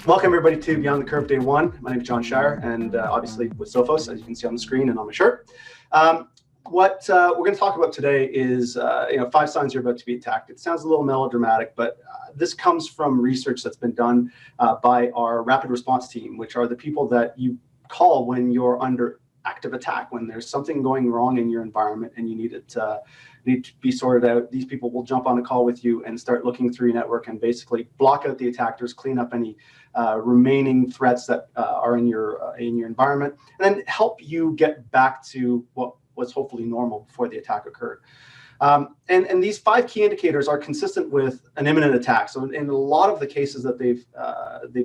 Welcome everybody to Beyond the Curve Day 1. My name is John Shier, and obviously with Sophos, as you can see on the screen and on my shirt. What we're going to talk about today is 5 signs you're about to be attacked. It sounds a little melodramatic, but this comes from research that's been done by our rapid response team, which are the people that you call when you're under active attack, when there's something going wrong in your environment and you need to be sorted out. These people will jump on a call with you and start looking through your network and basically block out the attackers, clean up any remaining threats that are in your environment, and then help you get back to what was hopefully normal before the attack occurred. And these 5 key indicators are consistent with an imminent attack. So in a lot of the cases that they've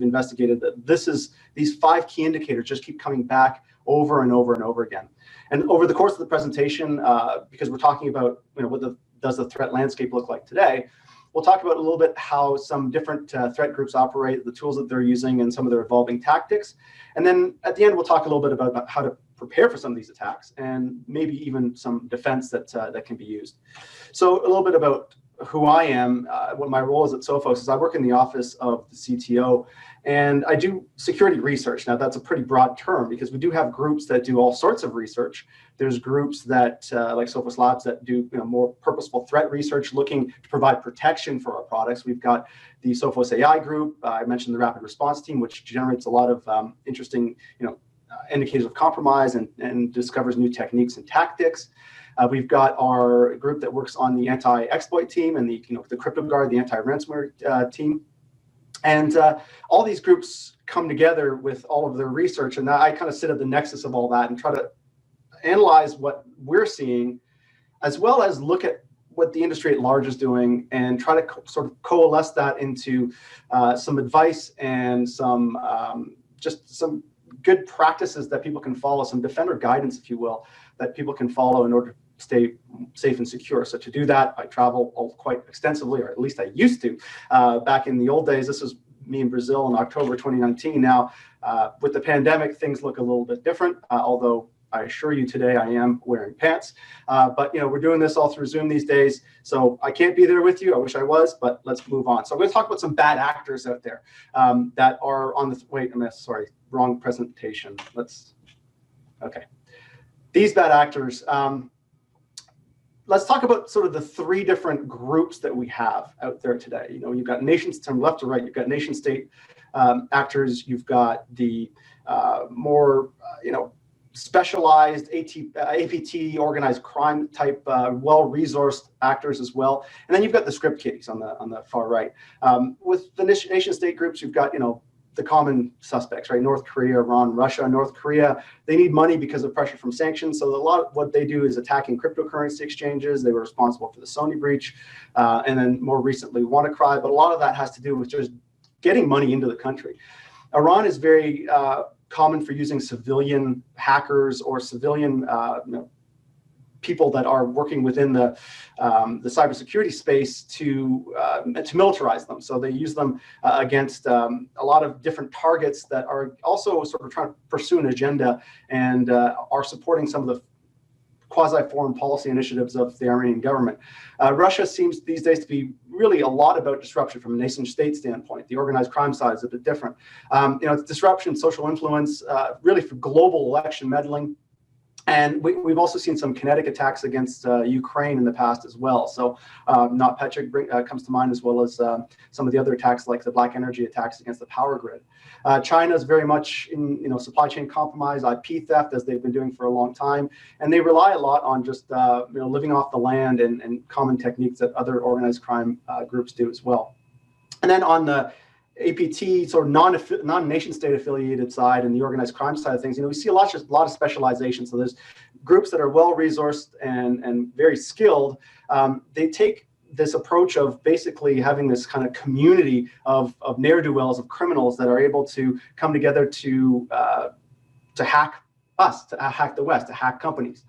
investigated, that these 5 key indicators just keep coming back over and over and over again. And over the course of the presentation, because we're talking about what does the threat landscape look like today, we'll talk about a little bit how some different threat groups operate, the tools that they're using, and some of their evolving tactics. And then at the end, we'll talk a little bit about how to prepare for some of these attacks and maybe even some defense that can be used. So a little bit about who I am, what my role is at Sophos is I work in the office of the CTO, and I do security research. Now that's a pretty broad term because we do have groups that do all sorts of research. There's groups that like Sophos Labs that do more purposeful threat research, looking to provide protection for our products. We've got the Sophos AI group. I mentioned the rapid response team, which generates a lot of interesting indicators of compromise and discovers new techniques and tactics. We've got our group that works on the anti-exploit team and the CryptoGuard, the anti-ransomware team. And all these groups come together with all of their research, and I kind of sit at the nexus of all that and try to analyze what we're seeing, as well as look at what the industry at large is doing and try to sort of coalesce that into some advice and some good practices that people can follow, some defender guidance, if you will, that people can follow in order to stay safe and secure. So to do that, I travel quite extensively, or at least I used to. Back in the old days, this was me in Brazil in October 2019. Now, with the pandemic, things look a little bit different, although I assure you today I am wearing pants. But we're doing this all through Zoom these days, so I can't be there with you. I wish I was, but let's move on. So I'm going to talk about some bad actors out there that are on the, sorry, wrong presentation. Okay. These bad actors, let's talk about sort of the 3 different groups that we have out there today. You've got nations from left to right. You've got nation state actors. You've got the more, specialized APT, organized crime type, well-resourced actors as well. And then you've got the script kiddies on the far right. With the nation state groups, you've got, the common suspects, right? North Korea, Iran, Russia. North Korea, they need money because of pressure from sanctions. So a lot of what they do is attacking cryptocurrency exchanges. They were responsible for the Sony breach, and then more recently WannaCry. But a lot of that has to do with just getting money into the country. Iran is very common for using civilian hackers or civilian people that are working within the cybersecurity space to militarize them. So they use them against a lot of different targets that are also sort of trying to pursue an agenda and are supporting some of the quasi-foreign policy initiatives of the Iranian government. Russia seems these days to be really a lot about disruption from a nation state standpoint. The organized crime side is a bit different. It's disruption, social influence, really for global election meddling. And we've also seen some kinetic attacks against Ukraine in the past as well. So NotPetya comes to mind, as well as some of the other attacks like the black energy attacks against the power grid. China is very much in supply chain compromise, IP theft, as they've been doing for a long time. And they rely a lot on just living off the land and common techniques that other organized crime groups do as well. And then on the APT, sort of non-nation state affiliated side and the organized crime side of things, we see a lot of specialization. So there's groups that are well-resourced and very skilled. They take this approach of basically having this kind of community of ne'er-do-wells, of criminals that are able to come together to hack us, to hack the West, to hack companies.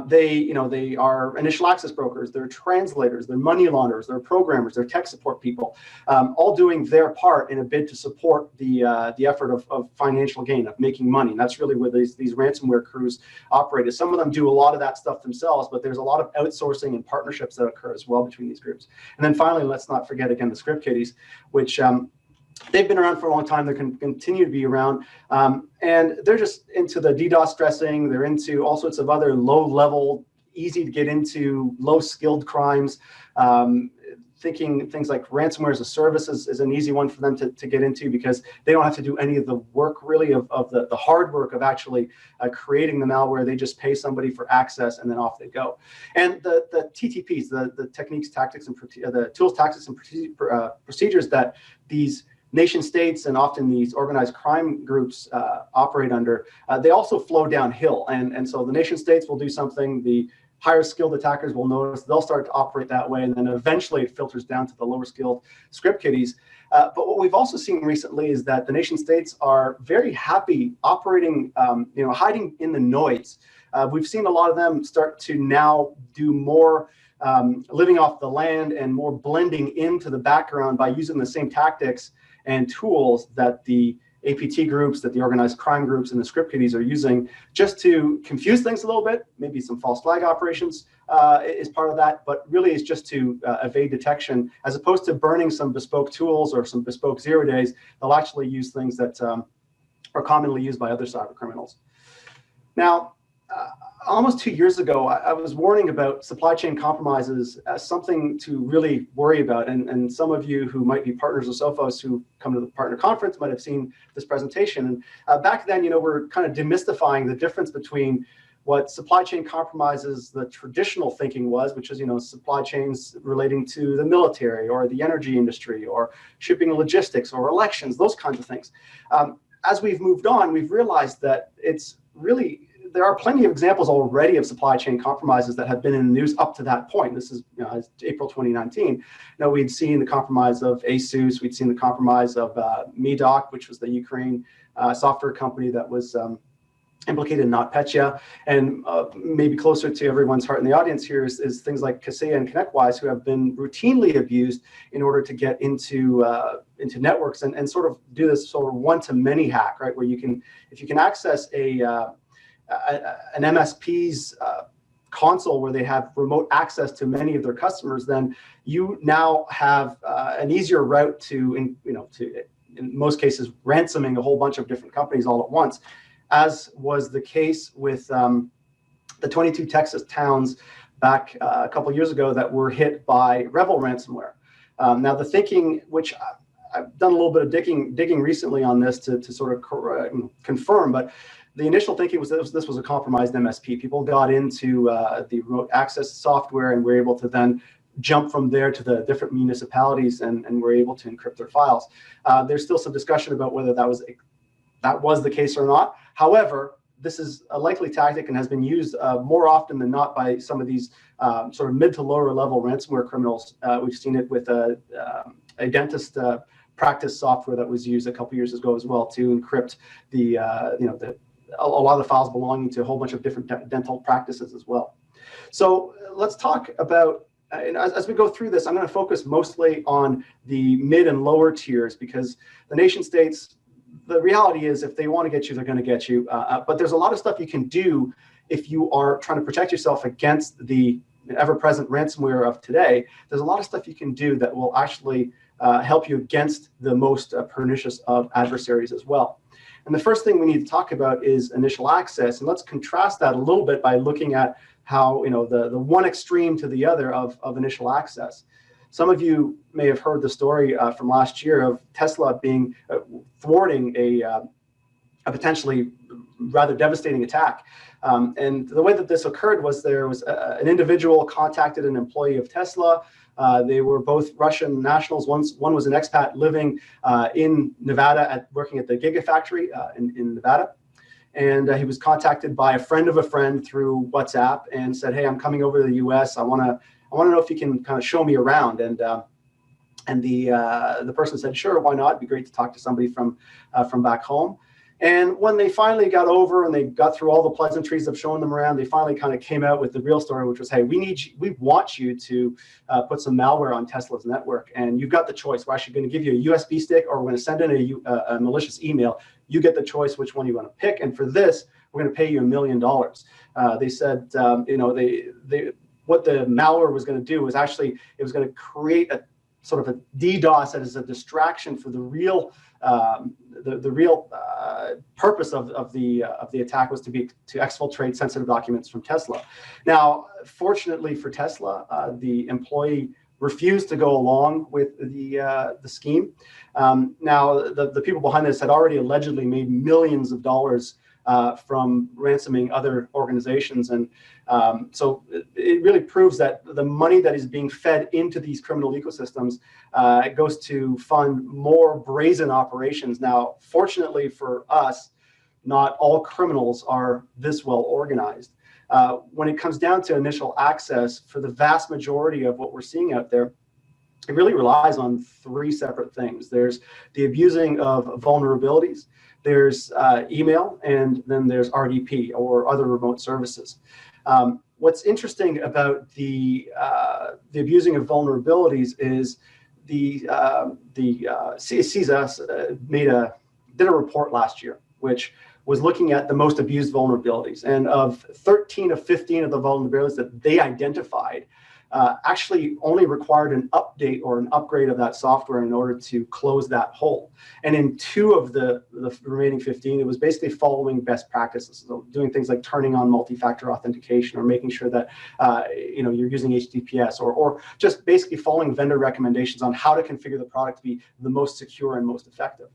They are initial access brokers, they're translators, they're money launderers, they're programmers, they're tech support people, all doing their part in a bid to support the effort of financial gain, of making money. And that's really where these ransomware crews operate. Some of them do a lot of that stuff themselves, but there's a lot of outsourcing and partnerships that occur as well between these groups. And then finally, let's not forget again the script kiddies, which they've been around for a long time. They can continue to be around. And they're just into the DDoS stressing. They're into all sorts of other low-level, easy to get into, low-skilled crimes. Thinking things like ransomware as a service is an easy one for them to get into, because they don't have to do any of the work really of the hard work of actually creating the malware. They just pay somebody for access and then off they go. And the TTPs, the techniques, tactics, and the tools, tactics, and procedures that these nation states and often these organized crime groups operate under, they also flow downhill. And so the nation states will do something, the higher skilled attackers will notice, they'll start to operate that way, and then eventually it filters down to the lower skilled script kiddies. But what we've also seen recently is that the nation states are very happy operating, hiding in the noise. We've seen a lot of them start to now do more living off the land and more blending into the background by using the same tactics and tools that the APT groups, that the organized crime groups and the script kiddies are using, just to confuse things a little bit. Maybe some false flag operations is part of that, but really is just to evade detection, as opposed to burning some bespoke tools or some bespoke 0 days. They'll actually use things that are commonly used by other cyber criminals. Now, almost 2 years ago, I was warning about supply chain compromises as something to really worry about. And some of you who might be partners of Sophos who come to the partner conference might have seen this presentation. And back then, we're kind of demystifying the difference between what supply chain compromises, the traditional thinking was, which is, supply chains relating to the military or the energy industry or shipping and logistics or elections, those kinds of things. As we've moved on, we've realized that there are plenty of examples already of supply chain compromises that have been in the news up to that point. This is April 2019. We'd seen the compromise of ASUS. We'd seen the compromise of Medoc, which was the Ukraine software company that was implicated in NotPetya. And maybe closer to everyone's heart in the audience here is things like Kaseya and ConnectWise, who have been routinely abused in order to get into networks and sort of do this sort of one-to-many hack, right? Where if you can access an MSP's console where they have remote access to many of their customers, then you now have an easier route to in most cases, ransoming a whole bunch of different companies all at once, as was the case with the 22 Texas towns back a couple years ago that were hit by Revel ransomware. Now, the thinking, which I've done a little bit of digging recently on this to sort of confirm, but the initial thinking was that this was a compromised MSP. People got into the remote access software and were able to then jump from there to the different municipalities and were able to encrypt their files. There's still some discussion about whether that was the case or not. However, this is a likely tactic and has been used more often than not by some of these sort of mid to lower level ransomware criminals. We've seen it with a dentist practice software that was used a couple years ago as well to encrypt a lot of the files belonging to a whole bunch of different dental practices as well. So let's talk about, and as we go through this, I'm going to focus mostly on the mid and lower tiers, because the nation states, the reality is if they want to get you, they're going to get you. But there's a lot of stuff you can do if you are trying to protect yourself against the ever-present ransomware of today. There's a lot of stuff you can do that will actually help you against the most pernicious of adversaries as well. And the first thing we need to talk about is initial access. And let's contrast that a little bit by looking at how, the one extreme to the other of initial access. Some of you may have heard the story from last year of Tesla thwarting a potentially rather devastating attack. And the way that this occurred was there was an individual contacted an employee of Tesla. They were both Russian nationals. One was an expat living in Nevada, working at the Gigafactory in Nevada. And he was contacted by a friend of a friend through WhatsApp and said, "Hey, I'm coming over to the U.S. I want to know if you can kind of show me around." And the person said, "Sure, why not? It'd be great to talk to somebody from back home." And when they finally got over and they got through all the pleasantries of showing them around, they finally kind of came out with the real story, which was, "Hey, we want you to put some malware on Tesla's network, and you've got the choice. We're actually going to give you a USB stick, or we're going to send in a malicious email. You get the choice which one you want to pick. And for this, we're going to pay you $1 million." They said, what the malware was going to do was actually it was going to create a sort of a DDoS that is a distraction for the real purpose of the attack was to exfiltrate sensitive documents from Tesla. Now, fortunately for Tesla, the employee refused to go along with the scheme. Now, the people behind this had already allegedly made millions of dollars from ransoming other organizations. And so it really proves that the money that is being fed into these criminal ecosystems goes to fund more brazen operations. Now, fortunately for us, not all criminals are this well organized. When it comes down to initial access, for the vast majority of what we're seeing out there, it really relies on three separate things. There's the abusing of vulnerabilities, there's email, and then there's RDP or other remote services. What's interesting about the abusing of vulnerabilities is the CISA did a report last year, which was looking at the most abused vulnerabilities. And of 13 of 15 of the vulnerabilities that they identified, actually only required an update or an upgrade of that software in order to close that hole. And in 2 of the remaining 15, it was basically following best practices, so doing things like turning on multi-factor authentication or making sure that you're using HTTPS or just basically following vendor recommendations on how to configure the product to be the most secure and most effective.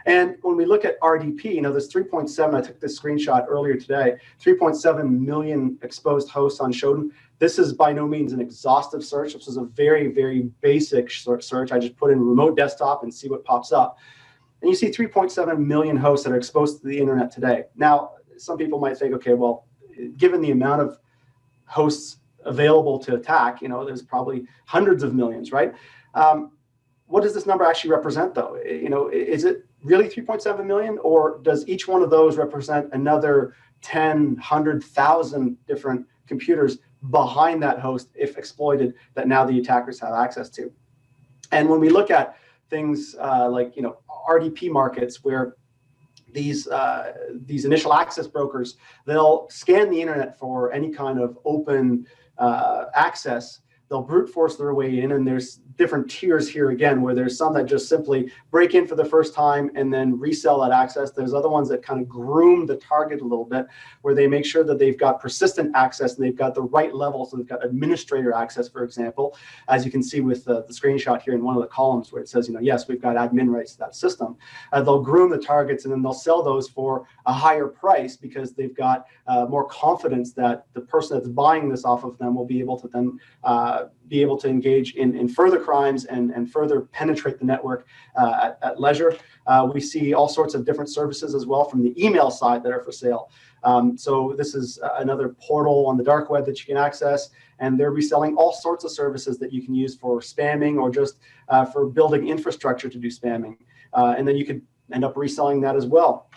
And when we look at RDP, there's 3.7, I took this screenshot earlier today, 3.7 million exposed hosts on Shodan. This is by no means an exhaustive search. This is a very, very basic search. I just put in remote desktop and see what pops up. And you see 3.7 million hosts that are exposed to the internet today. Now, some people might think, okay, well, given the amount of hosts available to attack, there's probably hundreds of millions, right? What does this number actually represent, though? Is it really 3.7 million, or does each one of those represent another 10, 100,000 different computers behind that host, if exploited, that now the attackers have access to? And when we look at things like RDP markets, where these initial access brokers, they'll scan the internet for any kind of open access. They'll brute force their way in, and there's different tiers here again, where there's some that just simply break in for the first time and then resell that access. There's other ones that kind of groom the target a little bit, where they make sure that they've got persistent access and they've got the right level. So they've got administrator access, for example, as you can see with the screenshot here in one of the columns where it says, yes, we've got admin rights to that system. They'll groom the targets, and then they'll sell those for a higher price because they've got more confidence that the person that's buying this off of them will be able to then engage in further crimes and further penetrate the network at leisure. We see all sorts of different services as well from the email side that are for sale. So this is another portal on the dark web that you can access, and they're reselling all sorts of services that you can use for spamming or just for building infrastructure to do spamming. And then you could end up reselling that as well.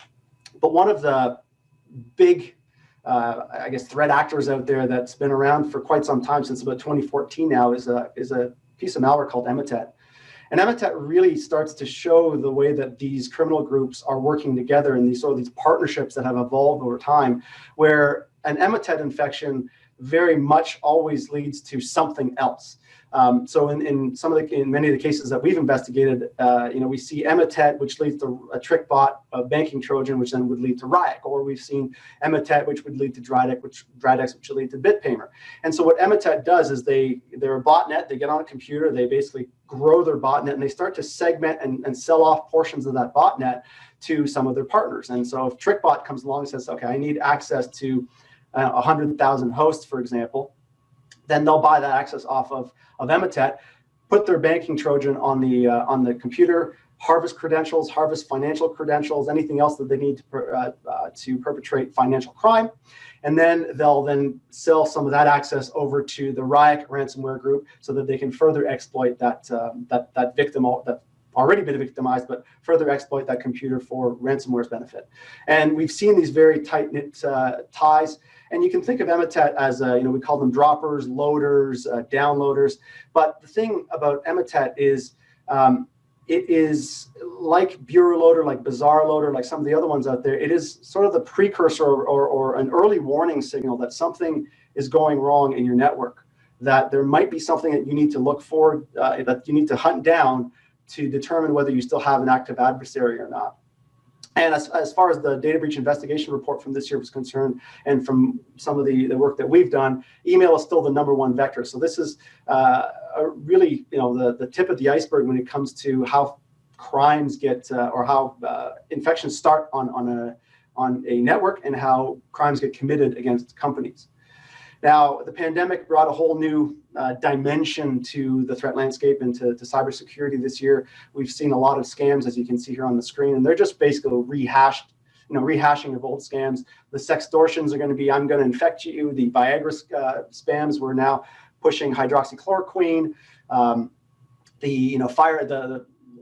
But one of the big threat actors out there that's been around for quite some time, since about 2014 now, is a piece of malware called Emotet. And Emotet really starts to show the way that these criminal groups are working together and these partnerships that have evolved over time, where an Emotet infection very much always leads to something else. So in many of the cases that we've investigated, we see Emotet, which leads to a trick bot, a banking Trojan, which then would lead to Riot, or we've seen Emotet, which would lead to Dridex, which would lead to BitPaymer. And so what Emotet does is they're a botnet. They get on a computer, they basically grow their botnet, and they start to segment and sell off portions of that botnet to some of their partners. And so if TrickBot comes along and says, okay, I need access to 100,000 hosts, for example, then they'll buy that access off of Emotet, put their banking Trojan on the computer, harvest credentials, harvest financial credentials, anything else that they need to perpetrate financial crime, and then they'll sell some of that access over to the Riot ransomware group so that they can further exploit that victim that already been victimized, but further exploit that computer for ransomware's benefit. And we've seen these very tight-knit ties. And you can think of Emotet as, we call them droppers, loaders, downloaders. But the thing about Emotet is it is like Bureau Loader, like Bazaar Loader, like some of the other ones out there. It is sort of the precursor or an early warning signal that something is going wrong in your network. that there might be something that you need to look for, that you need to hunt down to determine whether you still have an active adversary or not. And as far as the data breach investigation report from this year was concerned, and from some of the work that we've done, email is still the #1 vector. So this is really, the tip of the iceberg when it comes to how crimes get or how infections start on a network, and how crimes get committed against companies. Now, the pandemic brought a whole new dimension to the threat landscape and to cybersecurity this year. We've seen a lot of scams, as you can see here on the screen, and they're just basically rehashing of old scams. The sextortions are going to be, I'm going to infect you. The Viagra spams, we're now pushing hydroxychloroquine.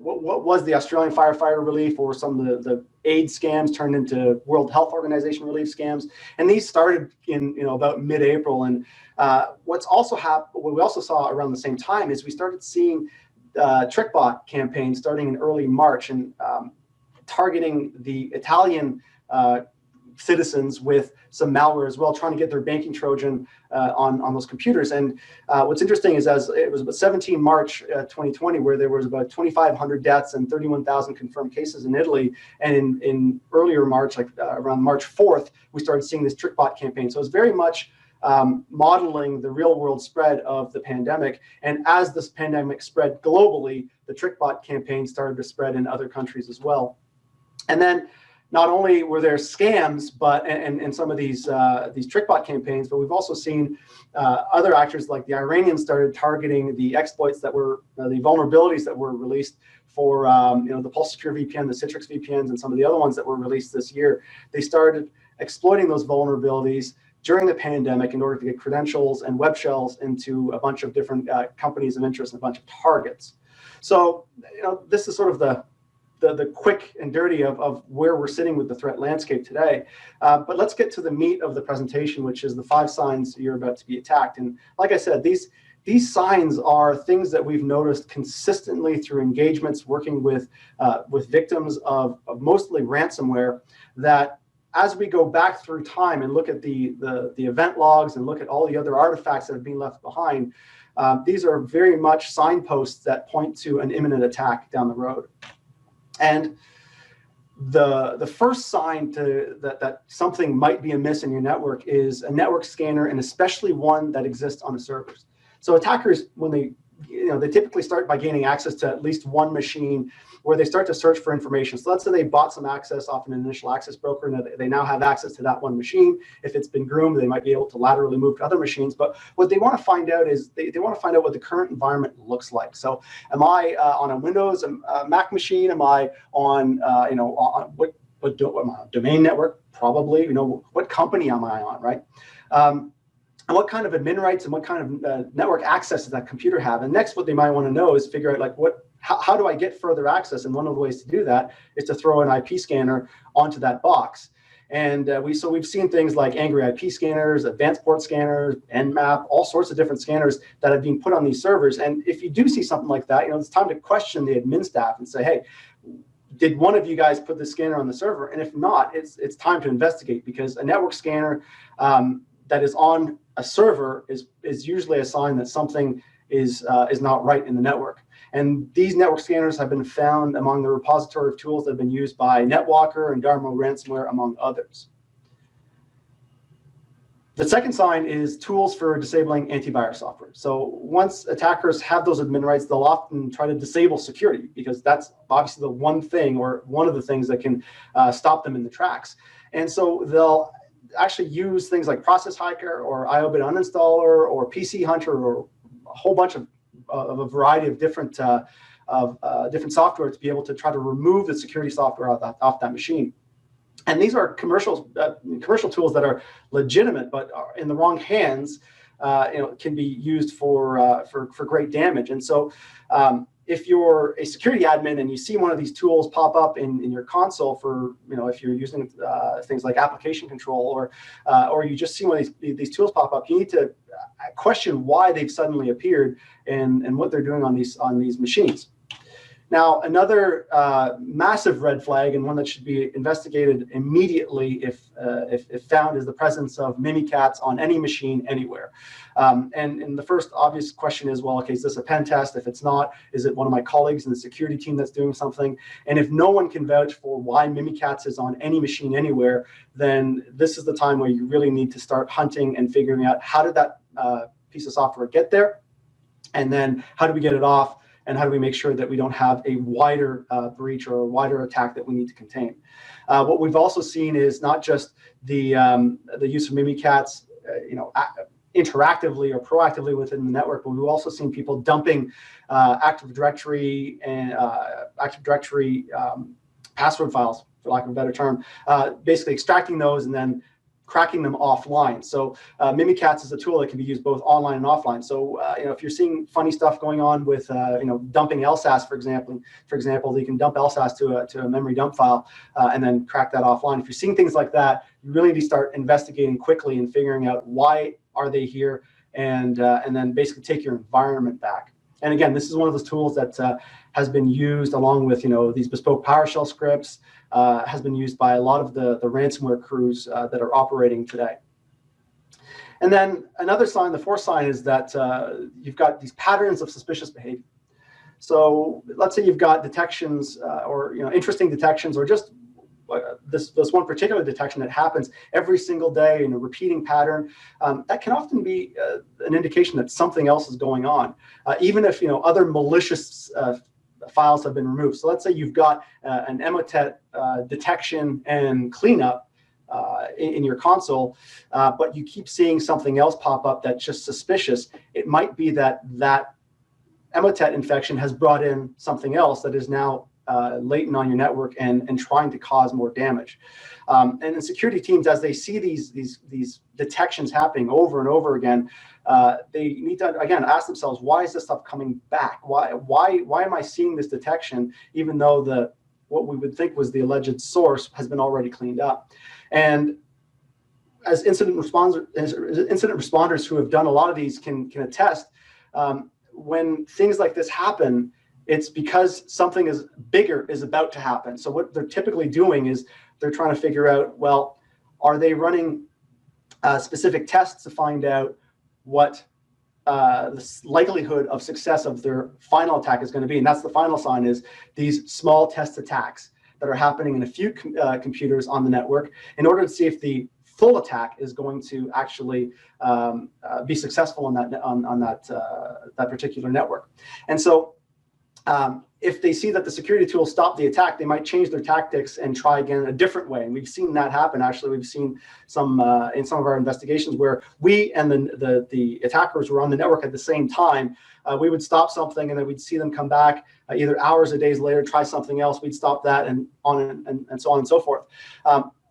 What was the Australian firefighter relief, or some of the AIDS scams turned into World Health Organization relief scams, and these started in about mid-April. And what's also happened, what we also saw around the same time, is we started seeing TrickBot campaigns starting in early March, and targeting the Italian citizens with some malware as well, trying to get their banking Trojan on those computers. And what's interesting is, as it was about 17 March 2020, where there was about 2,500 deaths and 31,000 confirmed cases in Italy. And in earlier March, like around March 4th, we started seeing this TrickBot campaign. So it's very much modeling the real world spread of the pandemic. And as this pandemic spread globally, the TrickBot campaign started to spread in other countries as well. And then not only were there scams, but and some of these TrickBot campaigns, but we've also seen other actors, like the Iranians started targeting the exploits that were the vulnerabilities that were released for the Pulse Secure VPN, the Citrix VPNs, and some of the other ones that were released this year. They started exploiting those vulnerabilities during the pandemic in order to get credentials and web shells into a bunch of different companies of interest and a bunch of targets. So this is sort of the quick and dirty of where we're sitting with the threat landscape today. But let's get to the meat of the presentation, which is the 5 signs you're about to be attacked. And like I said, these signs are things that we've noticed consistently through engagements working with victims of mostly ransomware, that as we go back through time and look at the event logs and look at all the other artifacts that have been left behind, these are very much signposts that point to an imminent attack down the road. And the first sign that something might be amiss in your network is a network scanner, and especially one that exists on a server. So attackers, when they typically start by gaining access to at least one machine where they start to search for information. So let's say they bought some access off an initial access broker, and they now have access to that one machine. If it's been groomed, they might be able to laterally move to other machines. But what they want to find out is they want to find out what the current environment looks like. So am I on a Windows, Mac machine? Am I on, on what domain network? Probably, what company am I on, right? And what kind of admin rights and what kind of network access does that computer have? And next, what they might want to know is figure out how do I get further access? And one of the ways to do that is to throw an IP scanner onto that box. And we've seen things like angry IP scanners, advanced port scanners, Nmap, all sorts of different scanners that have been put on these servers. And if you do see something like that, it's time to question the admin staff and say, hey, did one of you guys put the scanner on the server? And if not, it's time to investigate, because a network scanner that is on a server is usually a sign that something is not right in the network. And these network scanners have been found among the repository of tools that have been used by NetWalker and Darmo Ransomware, among others. The second sign is tools for disabling antivirus software. So once attackers have those admin rights, they'll often try to disable security, because that's obviously the one thing, or one of the things that can stop them in the tracks. And so they'll actually use things like Process Hiker or IOBIT uninstaller or PC Hunter, or a whole bunch of a variety of different software to be able to try to remove the security software off that machine. And these are commercial tools that are legitimate, but are in the wrong hands, can be used for great damage. And so, if you're a security admin and you see one of these tools pop up in your console for, if you're using things like application control, or you just see one of these tools pop up, you need to question why they've suddenly appeared and what they're doing on these machines. Now, another massive red flag, and one that should be investigated immediately if found, is the presence of mimikatz on any machine anywhere. And the first obvious question is, well, okay, is this a pen test? If it's not, is it one of my colleagues in the security team that's doing something? And if no one can vouch for why mimikatz is on any machine anywhere, then this is the time where you really need to start hunting and figuring out how did that piece of software get there, and then how do we get it off, and how do we make sure that we don't have a wider breach or a wider attack that we need to contain. What we've also seen is not just the use of mimikatz, interactively or proactively within the network, but we've also seen people dumping Active Directory and password files, for lack of a better term, basically extracting those and then cracking them offline. So mimikatz is a tool that can be used both online and offline. So if you're seeing funny stuff going on with dumping LSAS, for example, you can dump LSAS to a memory dump file and then crack that offline. If you're seeing things like that, you really need to start investigating quickly and figuring out why are they here, and then basically take your environment back. And again, this is one of those tools that has been used along with these bespoke PowerShell scripts. Has been used by a lot of the ransomware crews that are operating today. And then another sign, the fourth sign, is that you've got these patterns of suspicious behavior. So let's say you've got detections or interesting detections, or just this one particular detection that happens every single day in a repeating pattern. That can often be an indication that something else is going on, even if other malicious files have been removed. So let's say you've got an Emotet detection and cleanup in your console, but you keep seeing something else pop up that's just suspicious. It might be that Emotet infection has brought in something else that is now latent on your network and trying to cause more damage. And in security teams, as they see these detections happening over and over again, they need to, again, ask themselves, why is this stuff coming back? Why am I seeing this detection, even though what we would think was the alleged source has been already cleaned up? And as incident responders who have done a lot of these can attest, when things like this happen, it's because something bigger is about to happen. So what they're typically doing is they're trying to figure out, well, are they running specific tests to find out what the likelihood of success of their final attack is going to be? And that's the final sign, is these small test attacks that are happening in a few computers on the network, in order to see if the full attack is going to actually be successful on that particular network. And so if they see that the security tool stopped the attack, they might change their tactics and try again a different way. And we've seen that happen. Actually, we've seen some in some of our investigations where we and the attackers were on the network at the same time. We would stop something, and then we'd see them come back either hours or days later, try something else. We'd stop that, and so on and so forth.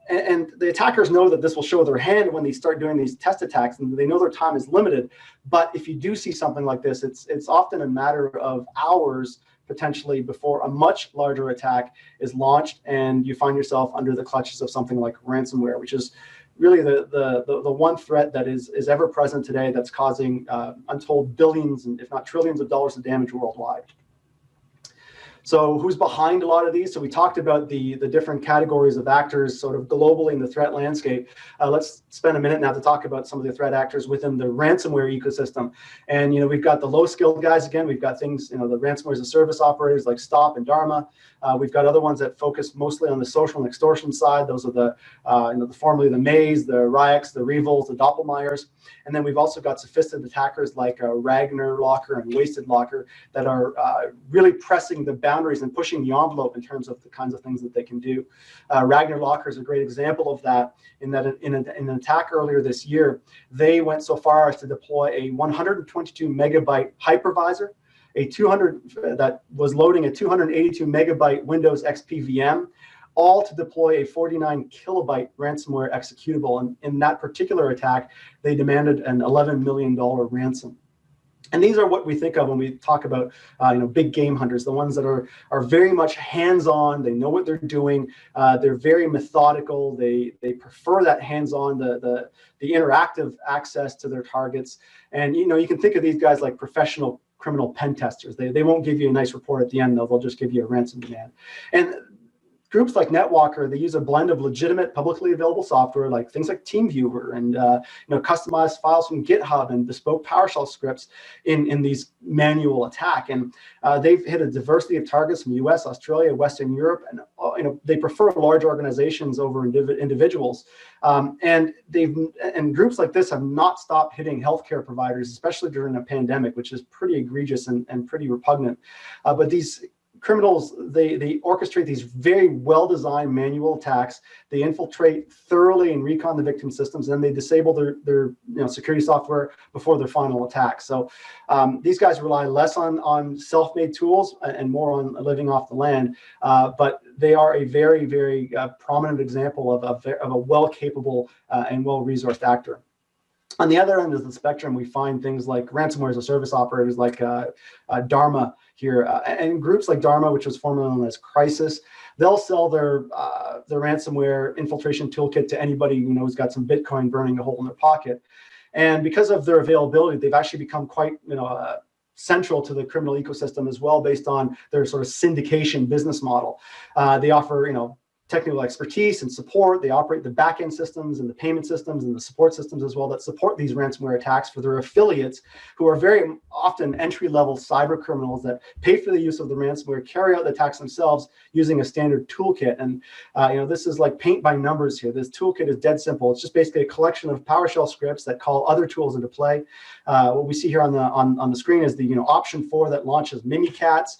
And the attackers know that this will show their hand when they start doing these test attacks, and they know their time is limited. But if you do see something like this, it's often a matter of hours potentially before a much larger attack is launched, and you find yourself under the clutches of something like ransomware, which is really the one threat that is ever present today, that's causing untold billions, and if not trillions of dollars of damage worldwide. So who's behind a lot of these? So we talked about the different categories of actors sort of globally in the threat landscape. Let's spend a minute now to talk about some of the threat actors within the ransomware ecosystem. And we've got the low-skilled guys again. We've got things, the ransomware as a service operators like Stop and Dharma. We've got other ones that focus mostly on the social and extortion side. Those are the formerly the Maze, the Ryaks, the Revels, the Doppelmayers. And then we've also got sophisticated attackers like Ragnlocker and Wastedlocker that are really pressing the boundaries and pushing the envelope in terms of the kinds of things that they can do. Ragnlocker is a great example of that, in that in an attack earlier this year, they went so far as to deploy a 122 megabyte hypervisor, that was loading a 282 megabyte Windows XP VM, all to deploy a 49 kilobyte ransomware executable. And in that particular attack, they demanded an $11 million ransom. And these are what we think of when we talk about big game hunters, the ones that are very much hands-on. They know what they're doing. They're very methodical. They prefer that hands-on, the interactive access to their targets. And you can think of these guys like professional criminal pen testers. They won't give you a nice report at the end, though. They'll just give you a ransom demand. And groups like NetWalker, they use a blend of legitimate publicly available software, like things like TeamViewer and customized files from GitHub and bespoke PowerShell scripts in these manual attack. And they've hit a diversity of targets from US, Australia, Western Europe, and they prefer large organizations over individuals. And groups like this have not stopped hitting healthcare providers, especially during a pandemic, which is pretty egregious and pretty repugnant. But these criminals, they orchestrate these very well-designed manual attacks. They infiltrate thoroughly and recon the victim systems, and then they disable their security software before their final attack. So these guys rely less on self-made tools and more on living off the land. But they are a very, very prominent example of a well-capable and well-resourced actor. On the other end of the spectrum, we find things like ransomware as a service operators like Dharma here, and groups like Dharma, which was formerly known as Crisis. They'll sell their ransomware infiltration toolkit to anybody who's got some Bitcoin burning a hole in their pocket. And because of their availability, they've actually become quite central to the criminal ecosystem as well, based on their sort of syndication business model. They offer technical expertise and support. They operate the back-end systems and the payment systems and the support systems as well that support these ransomware attacks for their affiliates, who are very often entry-level cyber criminals that pay for the use of the ransomware, carry out the attacks themselves using a standard toolkit. And this is like paint by numbers here. This toolkit is dead simple. It's just basically a collection of PowerShell scripts that call other tools into play. What we see here on the screen is the option 4 that launches Mimikatz.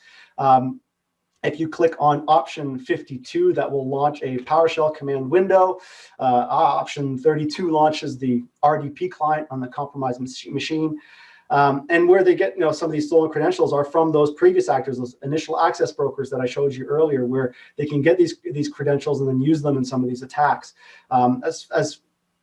If you click on option 52, that will launch a PowerShell command window. Option 32 launches the RDP client on the compromised machine. And where they get some of these stolen credentials are from those previous actors, those initial access brokers that I showed you earlier, where they can get these credentials and then use them in some of these attacks. As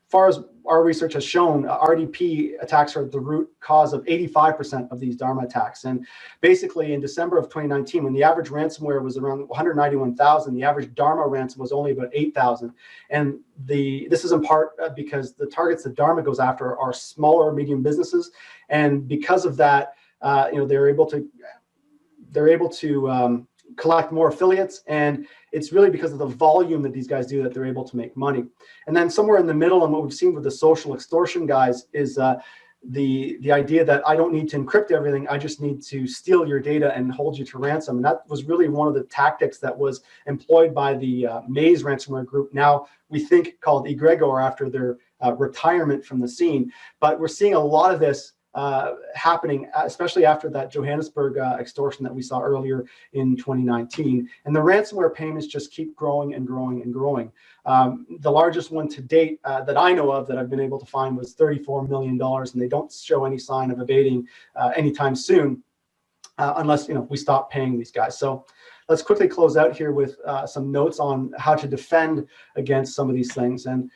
far as our research has shown, RDP attacks are the root cause of 85% of these Dharma attacks. And basically in December of 2019, when the average ransomware was around 191,000, the average Dharma ransom was only about 8,000. And this is in part because the targets that Dharma goes after are smaller, medium businesses. And because of that, they're able to collect more affiliates, and it's really because of the volume that these guys do that they're able to make money. And then somewhere in the middle, and what we've seen with the social extortion guys, is the idea that I don't need to encrypt everything, I just need to steal your data and hold you to ransom. And that was really one of the tactics that was employed by the Maze ransomware group, now we think called Egregor after their retirement from the scene. But we're seeing a lot of this happening, especially after that Johannesburg extortion that we saw earlier in 2019. And the ransomware payments just keep growing and growing and growing. The largest one to date that I know of that I've been able to find was $34 million, and they don't show any sign of abating anytime soon, unless we stop paying these guys. So let's quickly close out here with some notes on how to defend against some of these things. And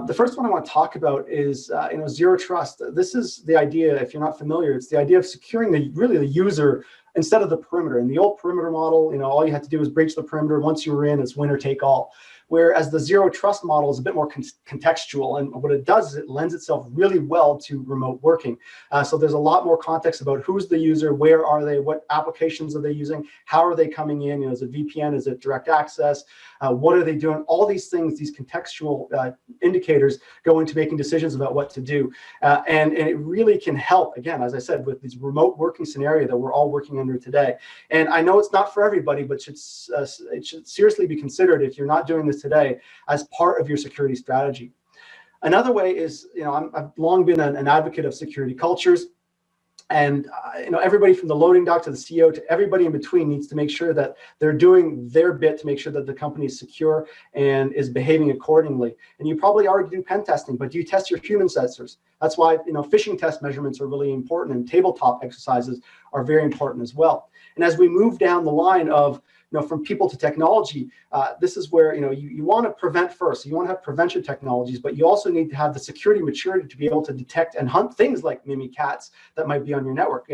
the first one I want to talk about is zero trust. This is the idea, if you're not familiar, it's the idea of securing the user instead of the perimeter. In the old perimeter model, all you had to do was breach the perimeter. Once you were in, it's winner take all. Whereas the zero trust model is a bit more contextual, and what it does is it lends itself really well to remote working. So there's a lot more context about who's the user, where are they, what applications are they using, how are they coming in, is it VPN, is it direct access, what are they doing? All these things, these contextual indicators go into making decisions about what to do. And it really can help, again, as I said, with this remote working scenario that we're all working under today. And I know it's not for everybody, but it should seriously be considered if you're not doing this today as part of your security strategy. Another way is, I've long been an advocate of security cultures. And everybody from the loading dock to the CEO to everybody in between needs to make sure that they're doing their bit to make sure that the company is secure and is behaving accordingly. And you probably already do pen testing, but do you test your human sensors? That's why phishing test measurements are really important, and tabletop exercises are very important as well. And as we move down the line of from people to technology, this is where you want to prevent first. So you want to have prevention technologies, but you also need to have the security maturity to be able to detect and hunt things like Mimikatz that might be on your network.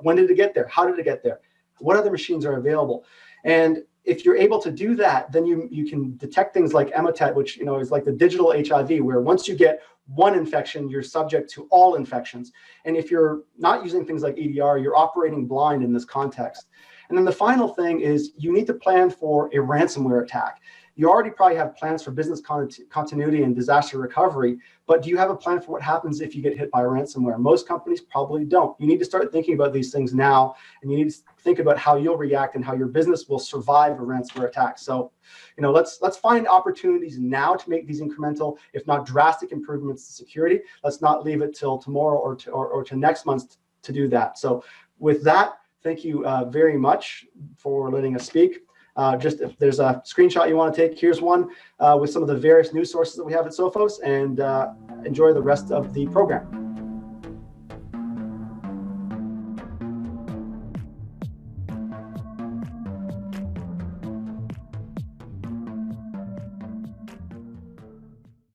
When did it get there? How did it get there? What other machines are available? And if you're able to do that, then you can detect things like Emotet, which is like the digital HIV, where once you get one infection, you're subject to all infections. And if you're not using things like EDR, you're operating blind in this context. And then the final thing is you need to plan for a ransomware attack. You already probably have plans for business continuity and disaster recovery, but do you have a plan for what happens if you get hit by ransomware? Most companies probably don't. You need to start thinking about these things now, and you need to think about how you'll react and how your business will survive a ransomware attack. So, let's find opportunities now to make these incremental, if not drastic, improvements to security. Let's not leave it till tomorrow or to next month to do that. So with that, thank you very much for letting us speak. Just if there's a screenshot you want to take, here's one with some of the various news sources that we have at Sophos, and enjoy the rest of the program.